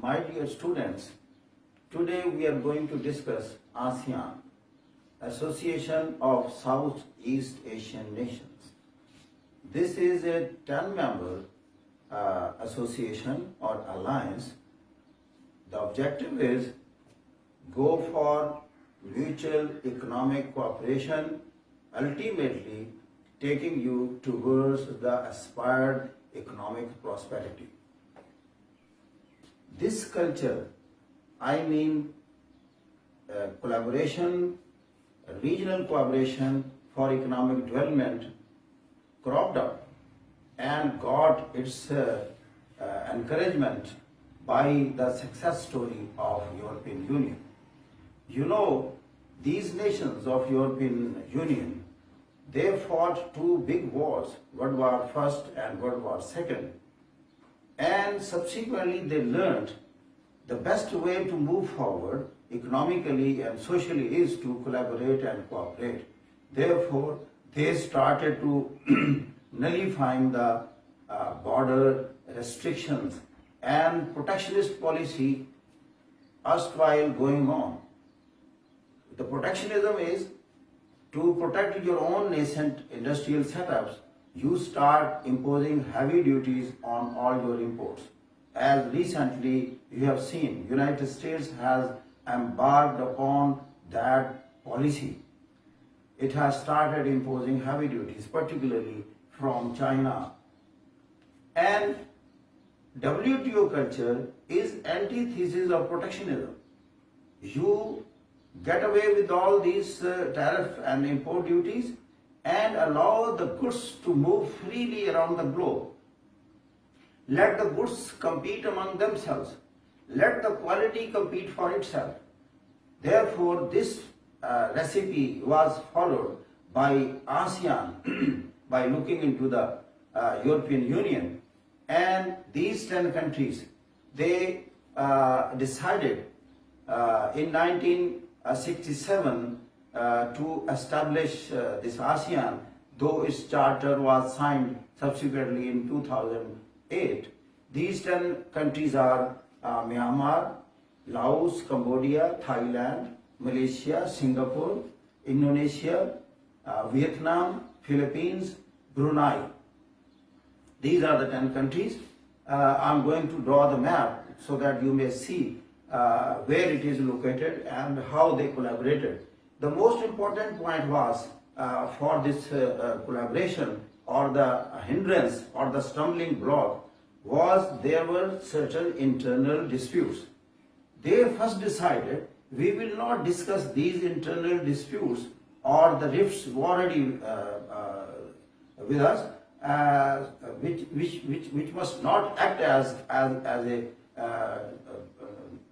My dear students, today we are going to discuss ASEAN, Association of Southeast Asian Nations. This is a 10-member association or alliance. The objective is go for mutual economic cooperation, ultimately taking you towards the aspired economic prosperity. This culture, I mean collaboration, regional cooperation for economic development, cropped up and got its encouragement by the success story of European Union. You know, these nations of European Union, they fought two big wars, World War I and World War II. And subsequently they learned the best way to move forward economically and socially is to collaborate and cooperate. Therefore, they started to nullifying the border restrictions and protectionist policy erstwhile going on. The protectionism is to protect your own nascent industrial setups. You start imposing heavy duties on all your imports. As recently you have seen, United States has embarked upon that policy. It has started imposing heavy duties, particularly from China. And WTO culture is antithesis of protectionism. You get away with all these tariff and import duties and allow the goods to move freely around the globe. Let the goods compete among themselves. Let the quality compete for itself. Therefore, this recipe was followed by ASEAN by looking into the European Union, and these 10 countries, they decided in 1967 to establish this ASEAN, though its charter was signed subsequently in 2008. These 10 countries are Myanmar, Laos, Cambodia, Thailand, Malaysia, Singapore, Indonesia, Vietnam, Philippines, Brunei. These are the 10 countries. I'm going to draw the map so that you may see where it is located and how they collaborated. The most important point was for this collaboration, or the hindrance or the stumbling block, was there were certain internal disputes. They first decided we will not discuss these internal disputes or the rifts already with us, which must not act as a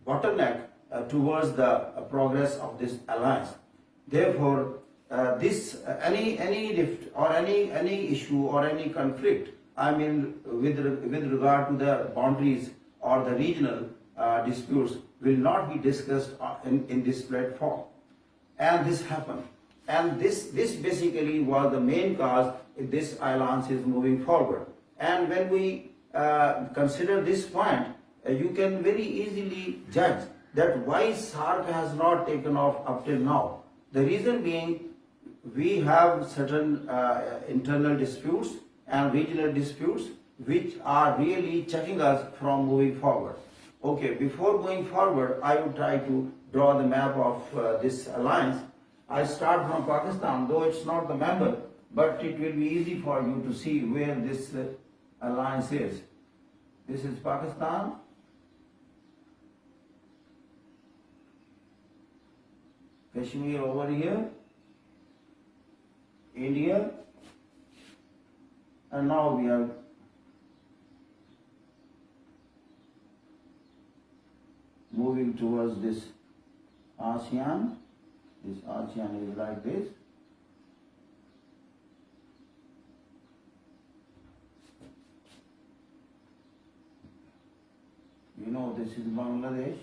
bottleneck towards the progress of this alliance. Therefore, any rift or any issue or any conflict, I mean with regard to the boundaries or the regional disputes, will not be discussed in this platform. And this happened. And this basically was the main cause this alliance is moving forward. And when we consider this point, you can very easily judge that why SAARC has not taken off up till now. The reason being, we have certain internal disputes and regional disputes which are really checking us from moving forward. Okay, before going forward, I will try to draw the map of this alliance. I start from Pakistan, though it's not the member, but it will be easy for you to see where this alliance is. This is Pakistan. Kashmir over here, India, and now we are moving towards this ASEAN. This ASEAN is like this. You know, this is Bangladesh.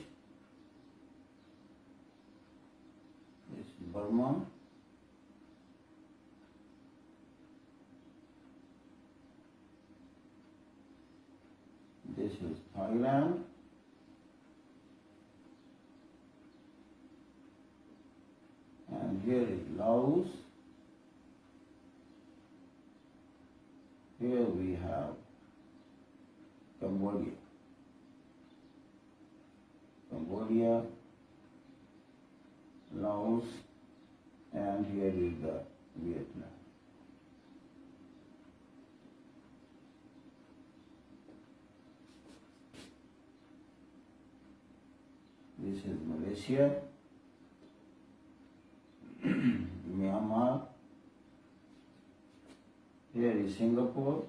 This is Burma. This is Thailand. here is Laos. Here we have Cambodia. Cambodia, Laos, and here is the Vietnam. This is Malaysia, Myanmar, here is Singapore,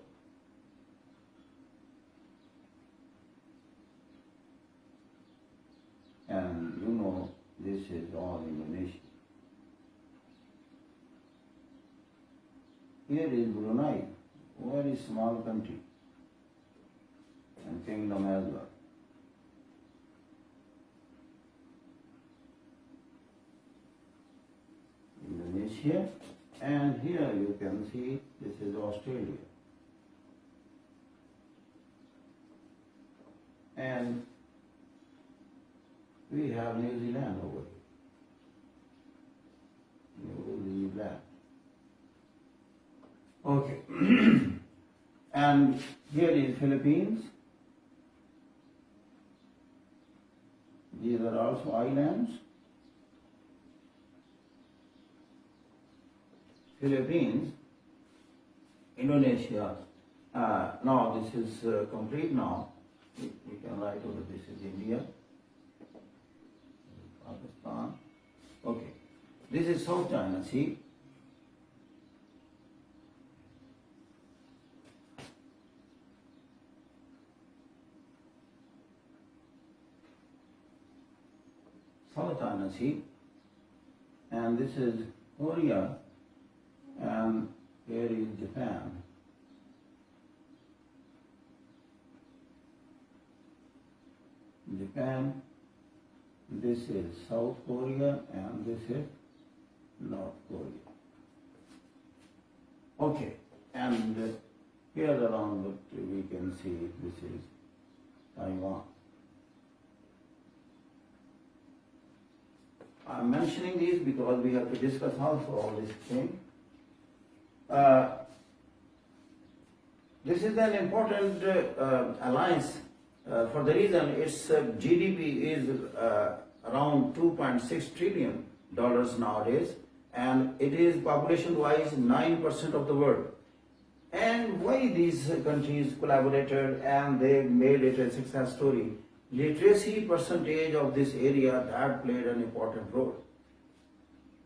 and you know this is all Indonesia. Here is Brunei, very small country, and kingdom as well. Indonesia, and here you can see this is Australia, and we have New Zealand over here. New Zealand. Okay. And here is Philippines. These are also islands. Philippines, Indonesia. Now this is complete now. We can write over this is India, Pakistan. Okay. This is South China Sea. South China Sea. And this is Korea. And here is Japan. Japan, this is South Korea, and this is North Korea. Okay, and here around it we can see this is Taiwan. I'm mentioning these because we have to discuss also all these things. This is an important alliance for the reason its GDP is around $2.6 trillion nowadays, and it is population-wise 9% of the world. And why these countries collaborated and they made it a success story? Literacy percentage of this area that played an important role.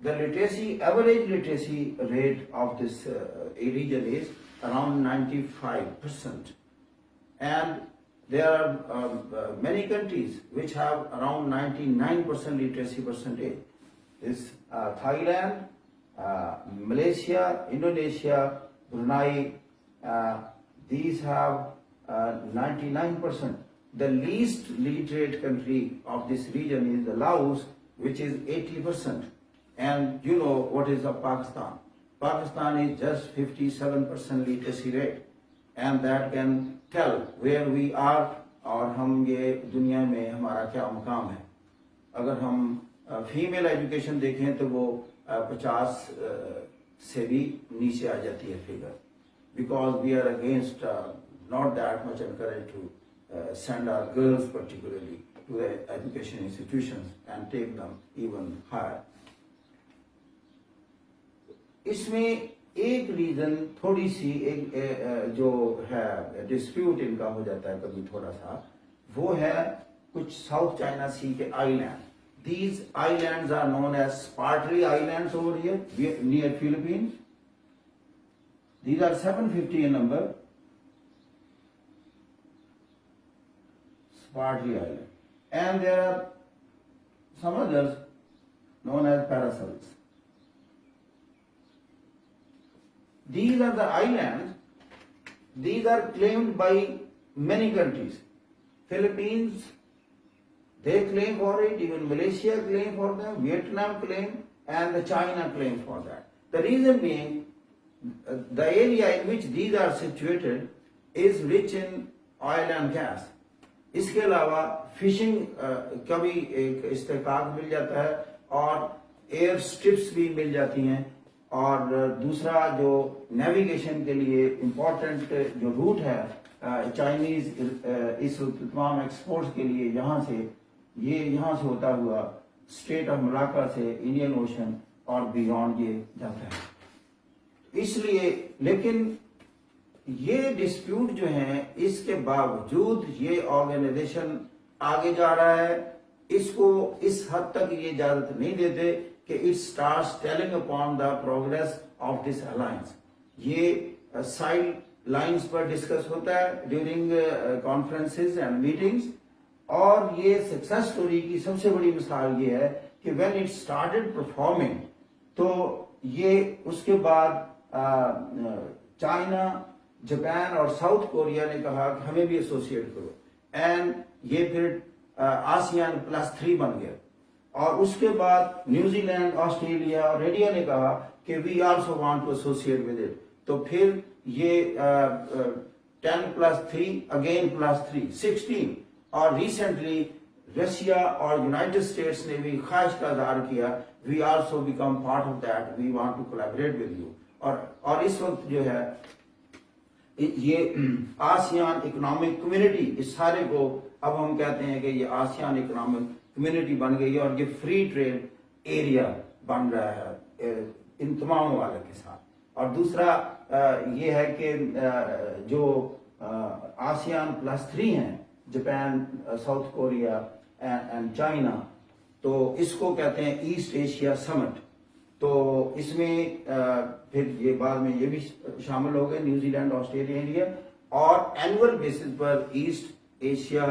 The average literacy rate of this region is around 95%. And there are many countries which have around 99% literacy percentage. This Thailand, Malaysia, Indonesia, Brunei, these have 99%. The least literate country of this region is the Laos, which is 80%. And you know what is of Pakistan. Pakistan is just 57% literacy rate, and that can tell where we are और हम ये दुनिया में हमारा क्या मुकाम है. अगर हम फीमेल एजुकेशन देखें तो वो 50 से भी नीचे आ जाती है figure, because we are against not that much encouraged to send our girls particularly to the education institutions and take them even higher. इसमें एक रीजन थोड़ी सी एक जो है डिस्प्यूट इनका हो जाता है कभी थोड़ा सा, वो है कुछ साउथ चाइना सी के island. These islands are known as Spratly Islands over here near Philippines. These are 750 in number. Spratly Island. And there are some others known as parasols. These are the islands. These are claimed by many countries. Philippines, they claim for it, even Malaysia claim for them, Vietnam claim, and the China claim for that. The reason being, the area in which these are situated is rich in oil and gas. इसके अलावा fishing का भी एक इस्तेकाक मिल जाता है, और year strips بھی مل جاتی ہیں، اور دوسرا جو نیویگیشن کے لیے امپورٹنٹ جو روٹ ہے چائنیز اس تمام ایکسپورٹس کے لیے یہاں سے ہوتا ہوا اسٹریٹ آف ملاکا سے انڈین اوشن اور بیونڈ یہ جاتا ہے. اس لیے لیکن یہ ڈسپیوٹ جو ہیں اس کے باوجود یہ آرگنائزیشن آگے جا رہا ہے. اس کو اس حد تک یہ اجازت نہیں دیتے کہ it starts telling upon the progress of this alliance. یہ سائڈ لائنز پر ڈسکس ہوتا ہے ڈیورنگ کانفرنسز اینڈ میٹنگز. اور یہ سکسیس سٹوری کی سب سے بڑی مثال یہ ہے کہ وین اٹ اسٹارٹڈ پرفارمنگ تو یہ اس کے بعد چائنا، جاپان اور ساؤتھ کوریا نے کہا کہ ہمیں بھی ایسوسیٹ کرو، اینڈ یہ پھر آسیان +3 بن گیا. اور اس کے بعد نیوزی لینڈ، آسٹریلیا اور انڈیا نے کہا کہ we also want to associate with it. تو پھر یہ 10+3 اگین +3 16. اور ریسنٹلی رشیا اور یونائٹڈ اسٹیٹس نے بھی خواہش کا اظہار کیا we also become part of that, we want to collaborate with you. اور اس وقت جو ہے یہ آسیان اکنامک کمیونٹی، اس سارے کو اب ہم کہتے ہیں کہ یہ آسیان اکنامک کمیونٹی بن گئی ہے اور یہ فری ٹریڈ ایریا بن رہا ہے ان تمام ممالک کے ساتھ. اور دوسرا یہ ہے کہ جو آسیان +3 ہیں، Japan, south Korea and China, تو اس کو کہتے ہیں ایسٹ ایشیا سمٹ. تو اس میں پھر یہ بعد میں یہ بھی شامل ہو گئے نیوزی لینڈ، آسٹریلیا، انڈیا. اور اینول بیسس پر ایسٹ ایشیا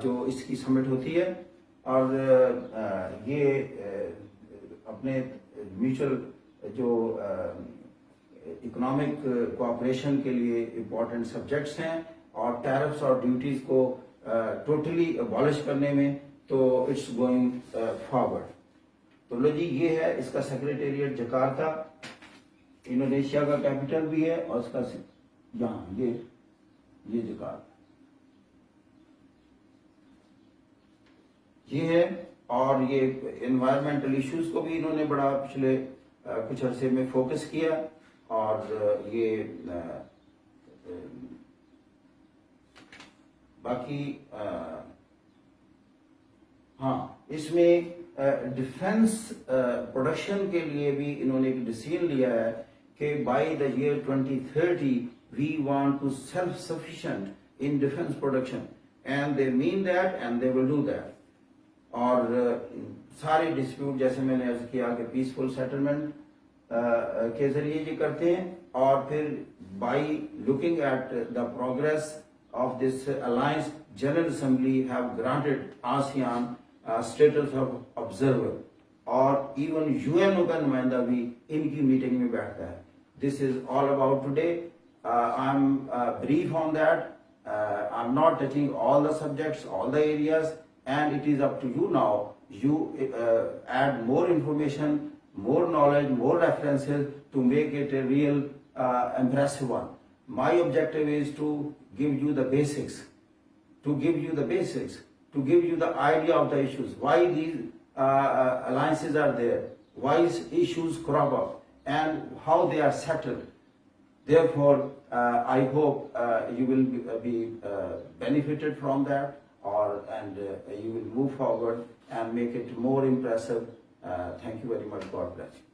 جو اس کی سمٹ ہوتی ہے. اور یہ اپنے میوچل جو اکنامک کوآپریشن کے لیے امپورٹنٹ سبجیکٹس ہیں، اور ٹیرفس اور ڈیوٹیز کو ٹوٹلی ابالش کرنے میں تو اٹس گوئنگ فارورڈ. تو لو جی یہ ہے اس کا سیکریٹریٹ جکارتا، انڈونیشیا کا کیپٹل بھی ہے، اور اس کا یہاں یہ جکارتا یہ ہے. اور یہ انوائرمنٹل ایشوز کو بھی انہوں نے بڑا پچھلے کچھ عرصے میں فوکس کیا. اور یہ باقی ہاں اس میں ڈیفنس پروڈکشن کے لیے بھی انہوں نے ایک ڈیسیژن لیا ہے کہ by the year 2030 we want to self sufficient in defence production, and they mean that and they will do that. اور سارے ڈسپیوٹ جیسے میں نے عرض کیا کہ پیسفل سیٹلمنٹ کے ذریعے یہ کرتے ہیں. اور پھر by looking at the progress of this alliance, General Assembly have granted ASEAN status of observer, اور even UN کا نمائندہ بھی ان کی میٹنگ میں بیٹھتا ہے. This is all about today. I'm brief on that. I'm not touching all the subjects, all the areas, and it is up to you now. You add more information, more knowledge, more references to make it a real impressive one. My objective is to give you the basics, to give you the idea of the issues, why these alliances are there, why issues crop up, and how they are settled. Therefore, I hope you will be benefited from that, and you will move forward and make it more impressive. Thank you very much. God bless you.